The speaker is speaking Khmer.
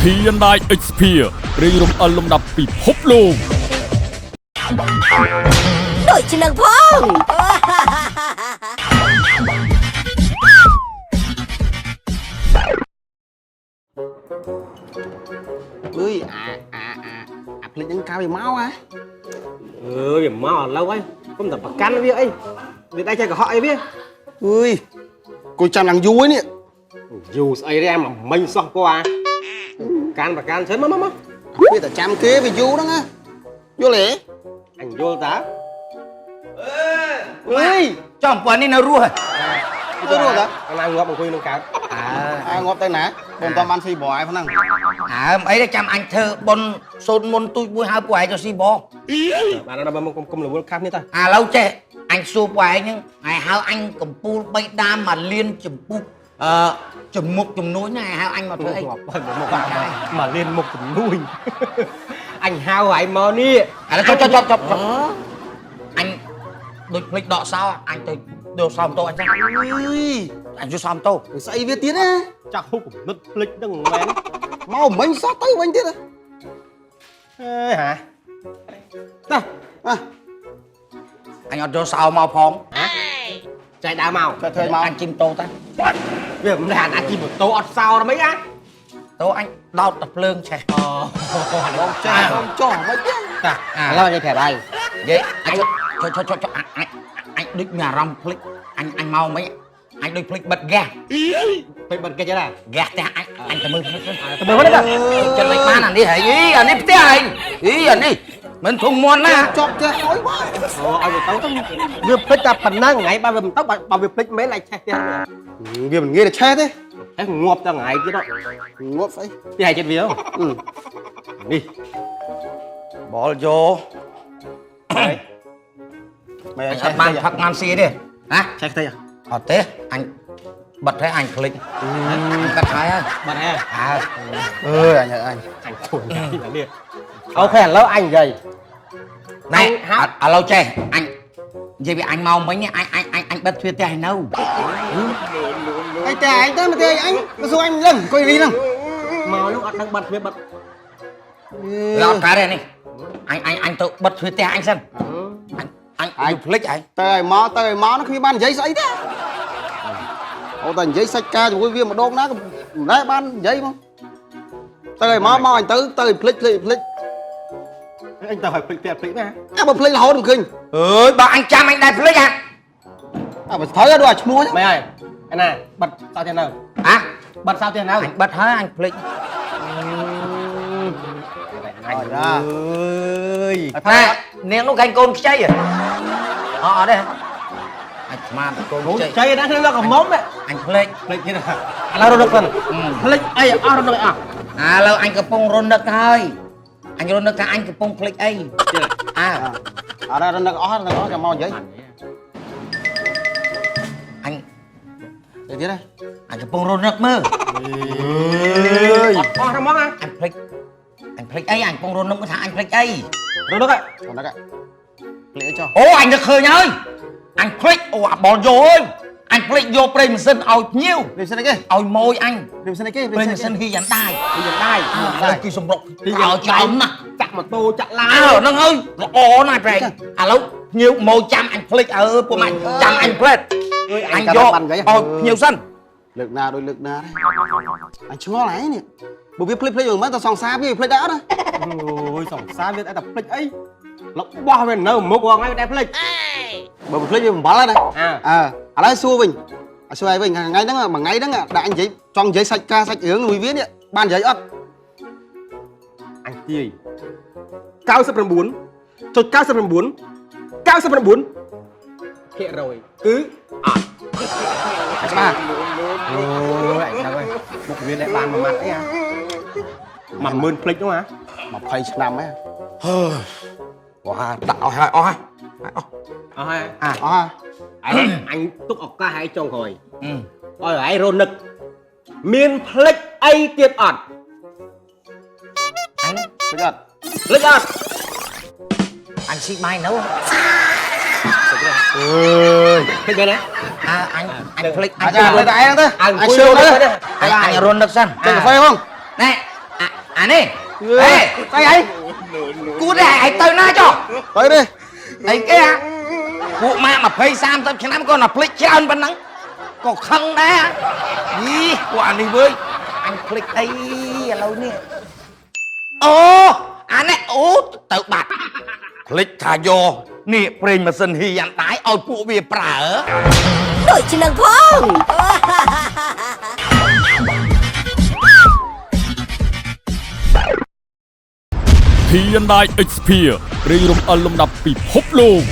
Hyundai Xperia រីរំអិលលំដាប់ពិភពលោក ដូចជានឹងផង អើយអាភ្លេចនឹងកាលវាមកហ៎ វាមកអត់lâuហើយកុំតែប្រកាន់វាអីវាដៃចេះកុហកអីវា អើយគួយចាំឡើងយូរនេះ យូរស្អីទេអាមិញសោះពោះអាកាន់ប្រកាន់ជិនមក វាតែចាំគេវាយូរហ្នឹងណាយល់ទេ អញយល់តា អើយ ចំប៉ុននេះនៅរស់ ទៅរត់តា អាណាងាប់អង្គុយនឹងកើត ងាប់ទៅណាបងតាបានស៊ីប្រហើយហ្នឹង អីទេចាំអញធ្វើប៉ុនសូនមុនទូចមួយហៅពួកឯងទៅស៊ីបង បានដល់មកគុំរវល់ខាប់នេះតា ឥឡូវចេះអញសួរពួកឯងហ្នឹងឯហៅអញកំពូល3ដាមមកលៀនចំពុះចំមុខចំនួនណាឯហៅអញមកធ្វើអី មកលៀនមុខជំនួយអញហៅឲ្យមកនេះ ឥឡូវចប់អញដូចភ្លេចដកសោអញទៅដកសោម៉ូតូអញចឹង អើយ អញជួយសោម៉ូតូ ស្អីវាទៀតណា ចាក់ហុកគំនិតភ្លេចហ្នឹងមែន មកមិញសោះទៅវិញទៀត អើយហាតា អញអត់យកសោមកផង ចែកដើមមក ទៅធ្វើមក អញជិះម៉ូតូតា វាមិនថាអាជីម៉ូតូអត់សោដល់មិនអា តោអញដោតតែភ្លើងឆេះ បងចាបងចោះមិនទេ តាឥឡូវនិយាយប្រាប់ហើយ និយាយអញអញដូចមានអារម្មណ៍ភ្លេចអញមកមិនអញដូចភ្លេចបិទហ្គាស ពេញបាត់កិច្ចណា ហ្គាសផ្ទះអញទៅមើលភ្លេច ទៅមើលហ្នឹងតា ចិត្តមិនបានអានេះហីអានេះផ្ទះហីអានេះមិនធំមន់ណា ចប់ចេះអុយមក អូឲ្យទៅវាភ្លេចតែប៉ុណ្ណឹងថ្ងៃបើវាមិនទៅបើវាភ្លេចមែនlạiឆេះផ្ទះ វាមិនងាយតែឆេះទេ ហេងាប់តែថ្ងៃទៀត ងាប់ស្អី ពីហើយចិត្តវានេះ បលយោ មែន អញ ឆេ អ ះ ត់បានផឹកបានស៊ីទេណា ឆេះផ្ទះ អត់ទេអញបិទហើយអញភ្លេចកាត់ហើយ បាត់ហើយ អើ អើយអញ អញធួននេះអូខេឥឡូវអញនិយាយ ណែឥឡូវចេះអញនិយាយវាអញមកមិញអញបិទទ្វារផ្ទះឲ្យនៅ អីតែអញទៅមកទេអញទៅសួរអញលឹងអង្គុយនេះហ្នឹង មកនោះអត់ដឹងបាត់វាបាត់ វាអត់កើតទេនេះអញទៅបិទទ្វារផ្ទះអញសិនអញភ្លេចហើយ ទៅឲ្យមកនោះគ្មានបាននិយាយស្អីទេអូតែនិយាយសាច់ការជាមួយវាម្ដងណាក៏មិនដែរបាននិយាយមកទៅឲ្យមកអញទៅឲ្យភ្លេច អញទៅឲ្យភ្លេចផ្ទះភ្លេចណា អាបើភ្លេចរហូតមិនឃើញ អើយបើអញចាំអញដែរភ្លេចហ่ะ អាបើត្រូវដល់អាឈ្មោះហ្នឹង មែនហើយឯណាបាត់សោផ្ទះនៅ ហ៎ បាត់សោផ្ទះនៅ អញបិទហើយអញភ្លេច អញ ណា ណែនាងនោះកាញ់កូនខ្ចីអត់ទេអញស្មាតកូនខ្ចី ចៃណាក្នុងកំមុំ អញភ្លេច ភ្លេចទៀតឥឡូវរត់ទៅភ្លេចអីអស់រត់ទៅអស់ ឥឡូវអញកំពុងរនឹកហើយអញរនឹកថាអញកំពុងភ្លេចអីអើ អត់ដល់នឹកអស់ចាំមកនិយាយ អញ ទៅទៀតហ៎ អញកំពុងរនឹកមើល អត់អស់ហ្មង អញភ្លេចអីអញកំពុងរនឹកថាអញភ្លេចអី រត់ទៅ នឹកភ្លេចចុះ អូអញនឹកឃើញហើយអញភ្លេចអូអាបលយោអើយអញភ្លេចយកប្រេងម៉ាស៊ីនឲ្យភ្ញៀវ ព្រីសិនអីគេ ឲ្យម៉ួយអញ ព្រីសិនអីគេ ប្រេងម៉ាស៊ីនហ៊ីយ៉ាងដែរ យ៉ាងដែរ គឺសម្រុកឲ្យច្រើនណាស់ ចាក់ម៉ូតូចាក់ឡា អើហ្នឹងហើយល្អណាស់ប្រេងឥឡូវភ្ញៀវម៉ួយចាំអញភ្លេចអើពួកម៉ាច់ចាំអញភ្លេចអញយកឲ្យភ្ញៀវសិន លើកណាដូចលើកណាដែរអញឆ្ងល់ហើយនេះបើវាភ្លេចយើងមិនទៅសង្សារវាភ្លេចដែរអត់ណា អូយសង្សារវាតែភ្លេចអីលបោះវានៅមុខហ្នឹងហើយតែភ្លេច បើភ្លេចវាបំបល់ហើយណា អើ ឥឡូវសួរវិញសួរឲ្យវិញថ្ងៃហ្នឹងមួយថ្ងៃហ្នឹងដាក់អញនិយាយចង់និយាយសាច់ការសាច់រឿងមួយវានេះបាននិយាយអត់ អញទាយ99.99%ភាគរយគឺអត់ ច្បាស់ អូយអញដឹងហើយមុខវាតែបានមួយម៉ាត់អីហ៎10000ភ្លេចនោះហ៎ 20ឆ្នាំហ៎ វ៉ាដាក់ឲ្យហើយអស់ហើយ អស់ហើយ អស់ហ៎ អញទុកឱកាសឲ្យចុងក្រោយឲ្យឯងរនឹកមានភ្លេចអីទៀតអត់ អញ ភ្លេចអត់ ភ្លេចអត់ អញស៊ីបាយនៅ អើយឃើញទេណា អញភ្លេចអ អា ញ ចារ្យលើតែឯងទៅ អង្គុយ ជឿទៅ អញរត់នឹកសិន ចេញកាហ្វេផង ណែ à nè Ừ. ê Tay ấy. cút đi ai tới na cho Tới đi. ấy kia cụ mà phê sam tao chẳng con là click chân bên nắng còn khăn đá đi quả đi với anh click ấy lâu nè ô anh ấy ô tự bạch click thà vô nè prem mà xin hi anh tái ôi phụ bia prở Đội chỉ lần phong. Hyundai Xperia រៀងរំអិលលំដាប់ពិភពលោក